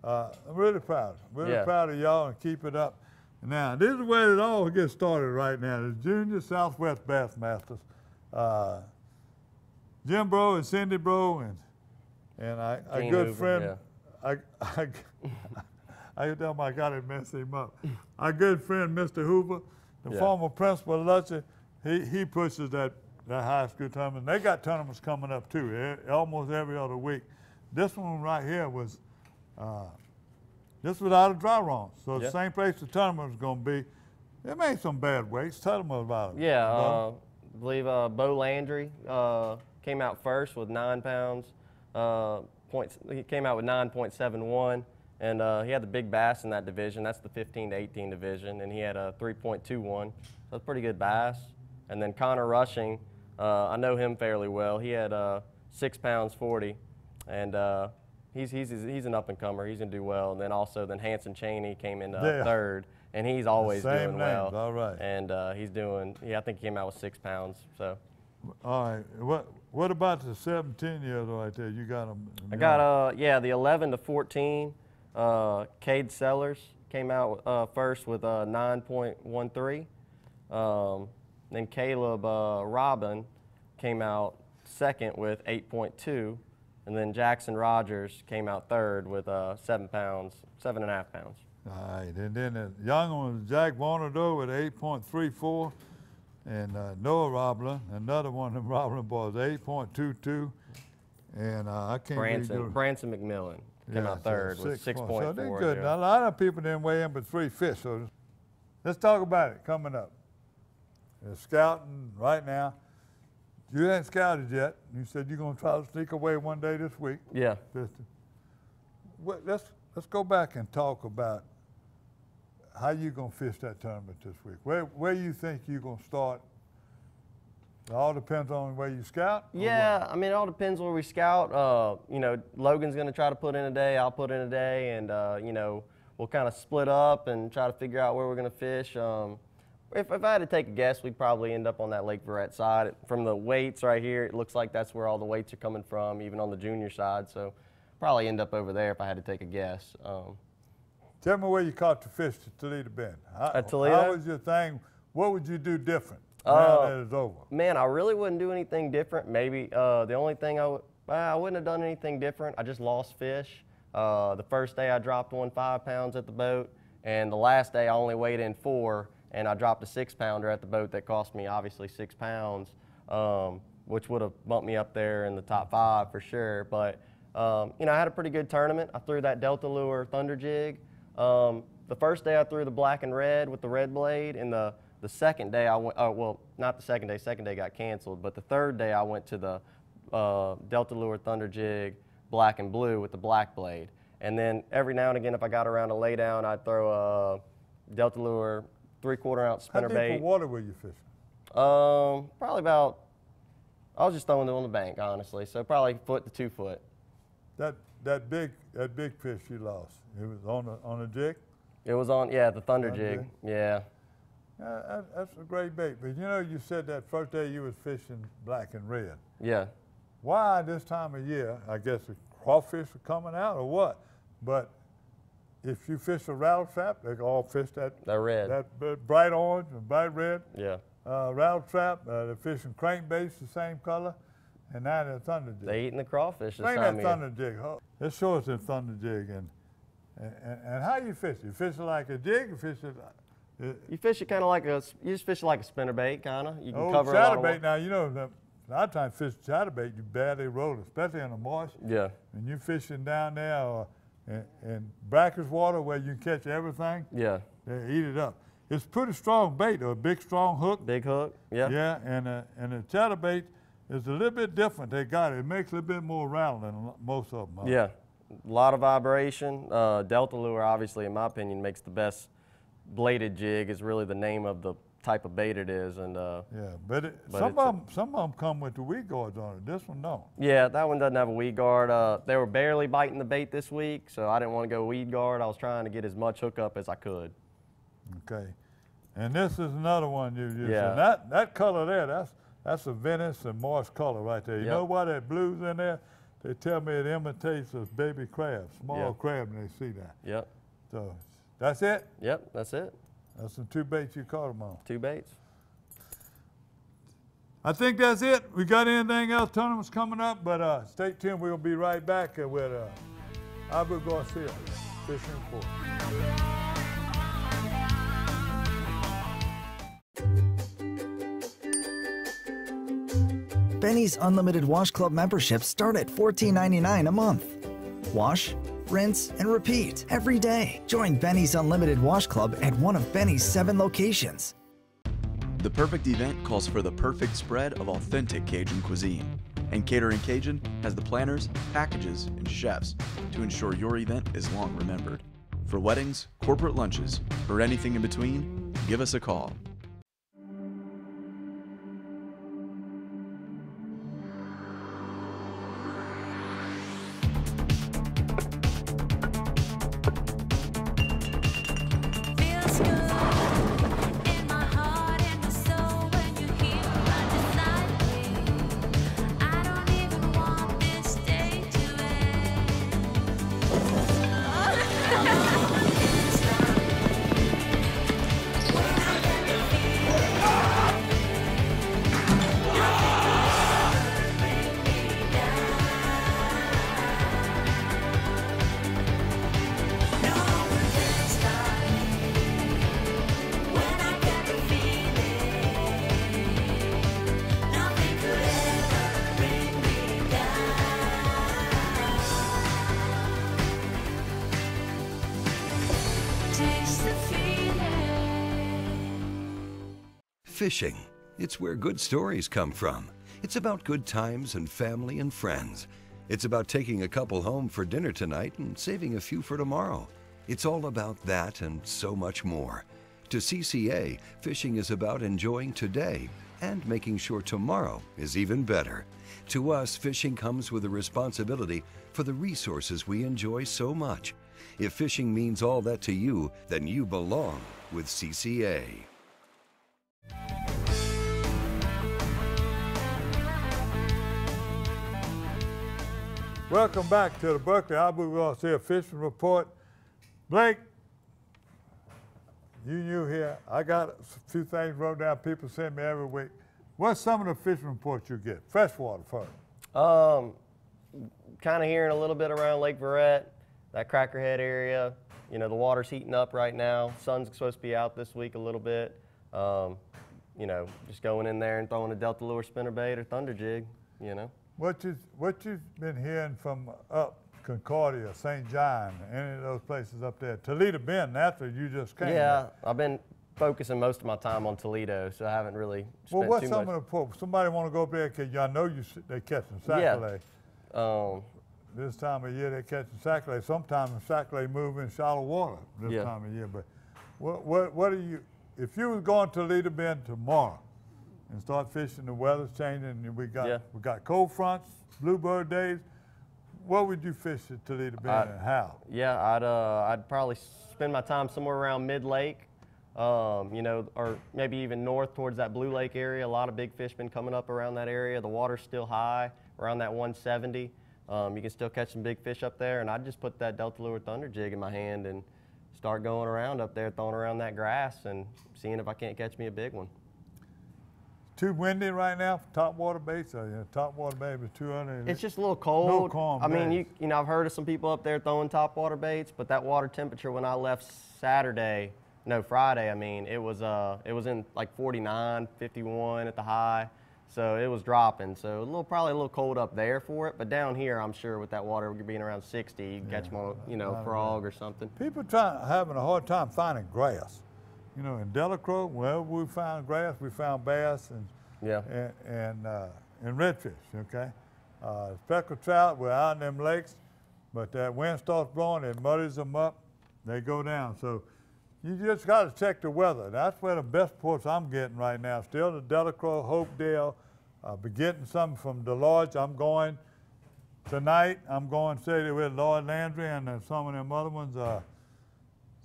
I'm really proud. Proud of y'all, and keep it up. Now, this is where it all gets started right now. The Junior Southwest Bassmasters. Jim Bro and Cindy Bro and a good friend. I tell him I got to mess him up. Our good friend, Mr. Hoover, the former principal of Lutcher, he pushes that high school tournament. They got tournaments coming up too, almost every other week. This one right here was this was out of dry runs, so the same place the tournament was going to be. They made some bad weights. Tell them about it. Yeah, I believe Bo Landry came out first with 9 pounds. He came out with 9.71, and he had the big bass in that division. That's the 15 to 18 division, and he had a 3.21. So that's pretty good bass. And then Connor Rushing, I know him fairly well. He had 6 pounds 40, and he's an up-and-comer. He's going to do well. And then Hanson Cheney came in third, and he's always doing well. All right. And he's doing, I think he came out with 6 pounds. So. All right. What about the 17-year-old right there? You got them? I got the 11 to 14. Cade Sellers came out first with 9.13. Then Caleb Robin came out second with 8.2. And then Jackson Rogers came out third with 7.5 pounds. All right, and then the young one was Jack Bonador with 8.34, and Noah Robler, another one of them Robler boys, 8.22, and I can't Branson McMillan came out third with 6.4. So they're good. Now, a lot of people didn't weigh in but 3 fish, so let's talk about it coming up. They're scouting right now. You hadn't scouted yet. You said you're going to try to sneak away one day this week. Yeah. Let's go back and talk about how you're going to fish that tournament this week. Where you think you're going to start? It all depends on where you scout? Yeah, I mean, it all depends where we scout. Logan's going to try to put in a day. I'll put in a day, and, we'll kind of split up and try to figure out where we're going to fish. If I had to take a guess, we'd probably end up on that Lake Verret side. From the weights right here, it looks like that's where all the weights are coming from, even on the junior side. So probably end up over there if I had to take a guess. Tell me where you caught the fish at Toledo Bend. At Toledo? How was your thing? What would you do different now that it's over? Man, I really wouldn't do anything different. Maybe the only thing I wouldn't have done anything different. I just lost fish. The first day I dropped 5 pounds at the boat, and the last day I only weighed in 4. And I dropped a 6-pounder at the boat that cost me obviously 6 pounds, which would have bumped me up there in the top 5 for sure. But I had a pretty good tournament. I threw that Delta Lure Thunder Jig. The first day I threw the black and red with the red blade, and the second day I went. Not the second day. Second day got canceled. But the third day I went to the Delta Lure Thunder Jig black and blue with the black blade. And then every now and again, if I got around to lay down, I'd throw a Delta Lure 3/4 ounce spinnerbait. How deep of water were you fishing? Probably about, I was just throwing it on the bank, honestly, so probably 1 foot to 2 foot. That big fish you lost, it was on a jig? It was on, yeah, the thunder jig, yeah. That's a great bait, but you know, you said that first day you was fishing black and red. Yeah. Why this time of year? I guess the crawfish are coming out or what? But if you fish a rattle trap, they all fish that red, that bright orange and bright red. Yeah. Rattle trap, they're fishing crankbaits the same color, and now they're thunder jig. They eating the crawfish this Bring time that of thunder jig. Let's show us the thunder jig and how you fish it. You fish it like a jig, or fish it. You fish it kind of like you just fish it like a spinnerbait, kind of. You can Oh, cover a lot of chatterbait. Now you know a lot of times fish chatterbait, you barely roll it, especially in the marsh. Yeah. And you're fishing down there in brackish water where you can catch everything. Yeah. They eat it up. It's pretty strong bait, though, a big strong hook. Big hook, yeah. Yeah, and the chatterbait is a little bit different. They got it. It makes a little bit more rattle than most of them. Yeah, a lot of vibration. Delta lure, obviously, in my opinion, makes the best bladed jig. Is really the name of the type of bait it is, and yeah, but some of them come with the weed guards on it. This one don't. Yeah, that one doesn't have a weed guard. They were barely biting the bait this week, so I didn't want to go weed guard. I was trying to get as much hookup as I could. Okay, and this is another one you used. Yeah. And that color there, that's a Venice and Morse color right there. You know why that blue's in there? They tell me it imitates a baby crab, small crab, and they see that. Yep. So that's it? Yep, that's it. That's the 2 baits you caught them on. 2 baits. I think that's it. We got anything else? Tournaments coming up, but stay tuned. We'll be right back with Abu Garcia, Fishing Report. Benny's Unlimited Wash Club memberships start at $14.99 a month. Wash, rinse, and repeat every day. Join Benny's Unlimited Wash Club at one of Benny's 7 locations. The perfect event calls for the perfect spread of authentic Cajun cuisine. And Catering Cajun has the planners, packages, and chefs to ensure your event is long remembered. For weddings, corporate lunches, or anything in between, give us a call. Fishing. It's where good stories come from. It's about good times and family and friends. It's about taking a couple home for dinner tonight and saving a few for tomorrow. It's all about that and so much more. To CCA, fishing is about enjoying today and making sure tomorrow is even better. To us, fishing comes with a responsibility for the resources we enjoy so much. If fishing means all that to you, then you belong with CCA. Welcome back to the Berkeley Abu Garcia Fishing Report. Blake, you new here. I got a few things wrote down. People send me every week. What's some of the fishing reports you get? Freshwater first. Kind of hearing a little bit around Lake Verret, that Crackerhead area. You know, the water's heating up right now. Sun's supposed to be out this week a little bit. You know, just going in there and throwing a Delta lure spinnerbait or thunder jig, you know. What you've been hearing from up Concordia, St. John, any of those places up there? Toledo Bend, that's where you just came. Yeah, I've been focusing most of my time on Toledo, so I haven't really spent too much. Well, what's some of the reports? Somebody want to go up there because I know they're catching sac-a-lay. Yeah. This time of year they're catching sac-a-lay. Sometimes sac-a-lay move in shallow water this time of year. But what are you? If you was going to Toledo Bend tomorrow, and start fishing. The weather's changing, and we got cold fronts, bluebird days. What would you fish at Toledo Bend and how? Yeah, I'd probably spend my time somewhere around mid-lake, you know, or maybe even north towards that Blue Lake area. A lot of big fish been coming up around that area. The water's still high, around that 170. You can still catch some big fish up there, and I'd just put that Delta Lure Thunder jig in my hand and start going around up there, throwing around that grass and seeing if I can't catch me a big one. Too windy right now for topwater baits? Topwater bait is 200. It's just a little cold. No calm I mean, days. you know, I've heard of some people up there throwing topwater baits, but that water temperature when I left Friday, I mean, it was in like 49, 51 at the high. So it was dropping. So probably a little cold up there for it, but down here, I'm sure with that water being around 60, you can catch more, you know, frog or something. People having a hard time finding grass. You know, in Delacroix, wherever we found grass, we found bass and redfish. Okay, speckled trout were out in them lakes, but that wind starts blowing, it muddies them up, they go down. So you just got to check the weather. That's where the best reports I'm getting right now. Still the Delacroix, Hopedale. I'll be getting some from Deloitte. I'm going tonight. I'm going Saturday with Lloyd Landry and some of them other ones.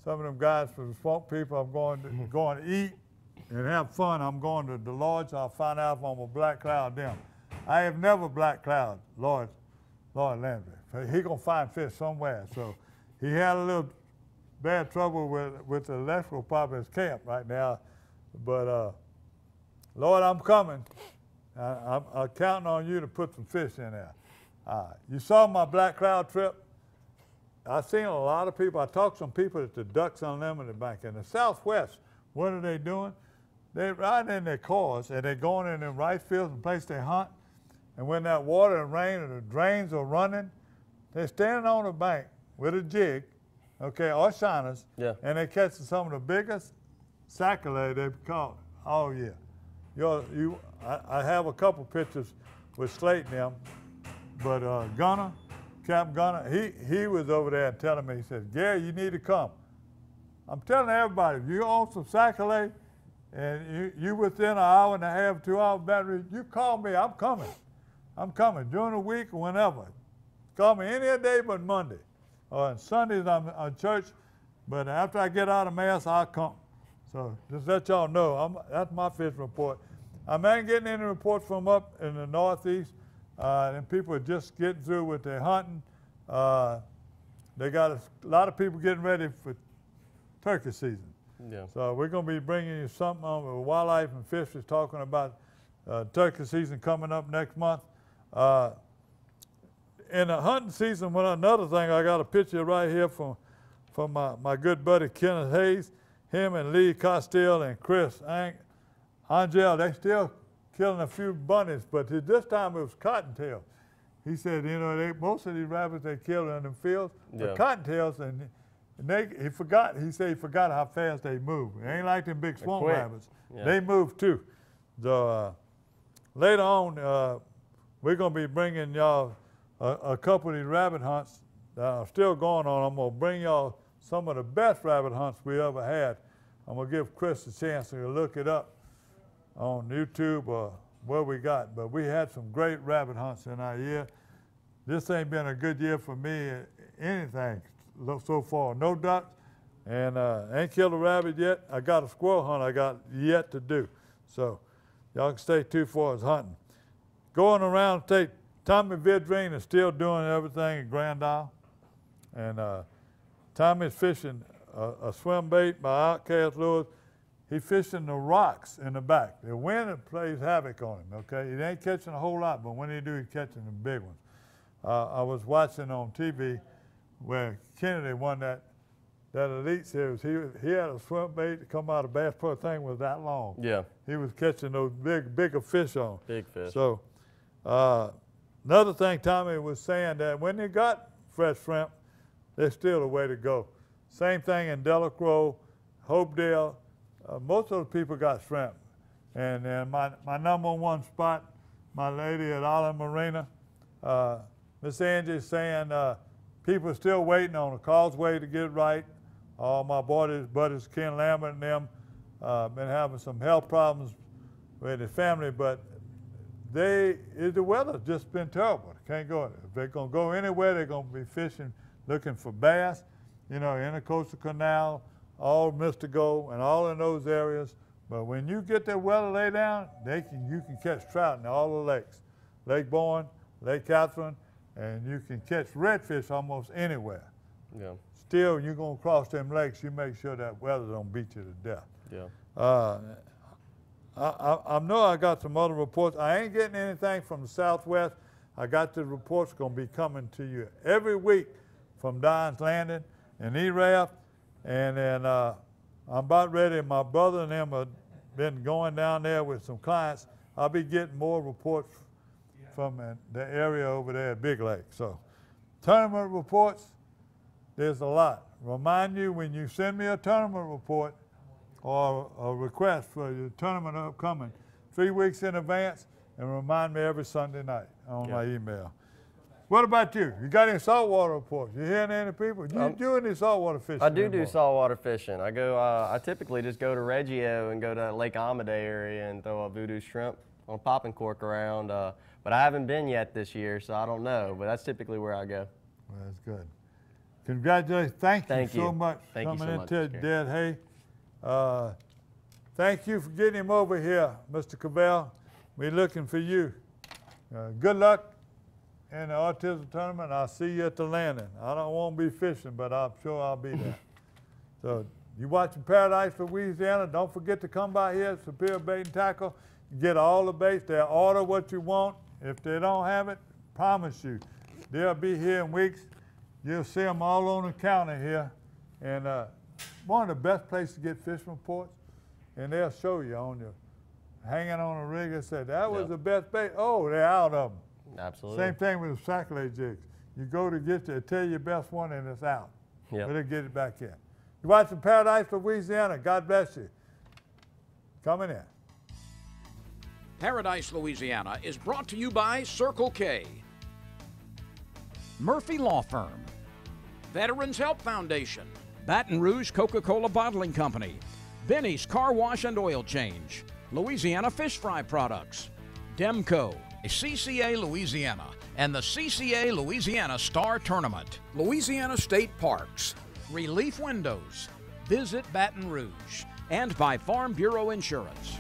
Some of them guys for the swamp people. I'm going to eat and have fun. I'm going to Deloitte. I'll find out if I'm a black cloud them. I have never black cloud Lloyd Landry. He gonna find fish somewhere. So he had a little bad trouble with the electrical pop at his camp right now. But Lord, I'm coming. I'm counting on you to put some fish in there. You saw my black cloud trip. I've seen a lot of people. I talked to some people at the Ducks Unlimited Bank in the Southwest. What are they doing? They're riding in their cars and they're going in them rice fields and place they hunt. And when that water and rain and the drains are running, they're standing on the bank with a jig, okay, or shiners, and they're catching some of the biggest saccalay they've caught all year. I have a couple pictures with Slate and them, but Gunner, Captain Gunner, he was over there and telling me, he said, Gary, you need to come. I'm telling everybody, if you own some saccalay and you within an hour and a half, 2 hours battery, you call me, I'm coming. I'm coming during the week or whenever. Call me any day but Monday. On Sundays I'm on church, but after I get out of Mass, I'll come. So just let y'all know, that's my fishing report. I ain't getting any reports from up in the Northeast, and people are just getting through with their hunting. They got a lot of people getting ready for turkey season. Yeah. So we're going to be bringing you something on Wildlife and Fisheries talking about turkey season coming up next month. In the hunting season, another thing, I got a picture right here from my good buddy Kenneth Hayes. Him and Lee Costello and Chris Angel, they still killing a few bunnies, but this time it was cottontails. He said, you know, most of these rabbits they killed in the fields were cottontails, and he forgot. He said he forgot how fast they move. It ain't like them big swamp rabbits. Yeah. They move too. So later on, we're gonna be bringing y'all a couple of these rabbit hunts that are still going on. I'm gonna bring y'all some of the best rabbit hunts we ever had. I'm gonna give Chris a chance to look it up on YouTube or where we got. But we had some great rabbit hunts in our year. This ain't been a good year for me, anything so far. No ducks, and ain't killed a rabbit yet. I got a squirrel hunt I got yet to do. So y'all can stay tuned for us hunting. Going around, Tommy Vidrine is still doing everything at Grand Isle. And Tommy's fishing a swim bait by Outcast Lures. He's fishing the rocks in the back. The wind plays havoc on him, okay? He ain't catching a whole lot, but when he do, he's catching the big ones. I was watching on TV where Kennedy won that Elite Series. He had a swim bait to come out of Bass Pro. Thing was that long. Yeah. He was catching those bigger fish on. Big fish. So another thing Tommy was saying that when they got fresh shrimp, there's still a way to go. Same thing in Delacroix, Hopedale. Most of the people got shrimp. And my number one spot, my lady at Island Marina, Miss Angie's saying people are still waiting on a causeway to get right. All my buddies, Ken Lambert and them, been having some health problems with his family, but the weather's just been terrible. They can't go. If they're gonna go anywhere, they're gonna be fishing, looking for bass, you know, Intercoastal Canal, all Mystico, and all in those areas. But when you get that weather laid down, you can catch trout in all the lakes. Lake Bourne, Lake Catherine, and you can catch redfish almost anywhere. Yeah. Still, you're gonna cross them lakes, you make sure that weather don't beat you to death. Yeah. I know I got some other reports. I ain't getting anything from the Southwest. I got the reports gonna be coming to you every week from Don's Landing and E-Raft. And then I'm about ready. My brother and them have been going down there with some clients. I'll be getting more reports from the area over there at Big Lake. So tournament reports, there's a lot. Remind you when you send me a tournament report or a request for your tournament upcoming 3 weeks in advance, and remind me every Sunday night on my email. What about you? You got any saltwater reports? You hearing any people? You do any saltwater fishing? I do saltwater fishing. I go. I typically just go to Reggio and go to Lake Amade area and throw a voodoo shrimp on a popping cork around. But I haven't been yet this year, so I don't know. But that's typically where I go. Well, that's good. Congratulations. Thank you so much for Thank you coming so into much, Dead Hay. Thank you for getting him over here, Mr. Cavell. We're looking for you. Good luck in the autism tournament. I'll see you at the landing. I don't want to be fishing, but I'm sure I'll be there. So you watching Paradise, Louisiana. Don't forget to come by here at Superior Bait and Tackle. You get all the baits. They'll order what you want. If they don't have it, promise you, they'll be here in weeks. You'll see them all on the counter here. And one of the best places to get fish reports, and they'll show you on your, hanging on a rig and say, that was the best bait. Oh, they're out of them. Absolutely. Same thing with the sacrilege jigs. You go to get they tell you your best one and it's out. Yep. But they get it back in. You're watching Paradise, Louisiana. God bless you. Coming in. Paradise, Louisiana is brought to you by Circle K, Murphy Law Firm, Veterans Help Foundation, Baton Rouge Coca-Cola Bottling Company, Benny's Car Wash and Oil Change, Louisiana Fish Fry Products, Demco, CCA Louisiana, and the CCA Louisiana Star Tournament, Louisiana State Parks, Relief Windows, Visit Baton Rouge, and by Farm Bureau Insurance.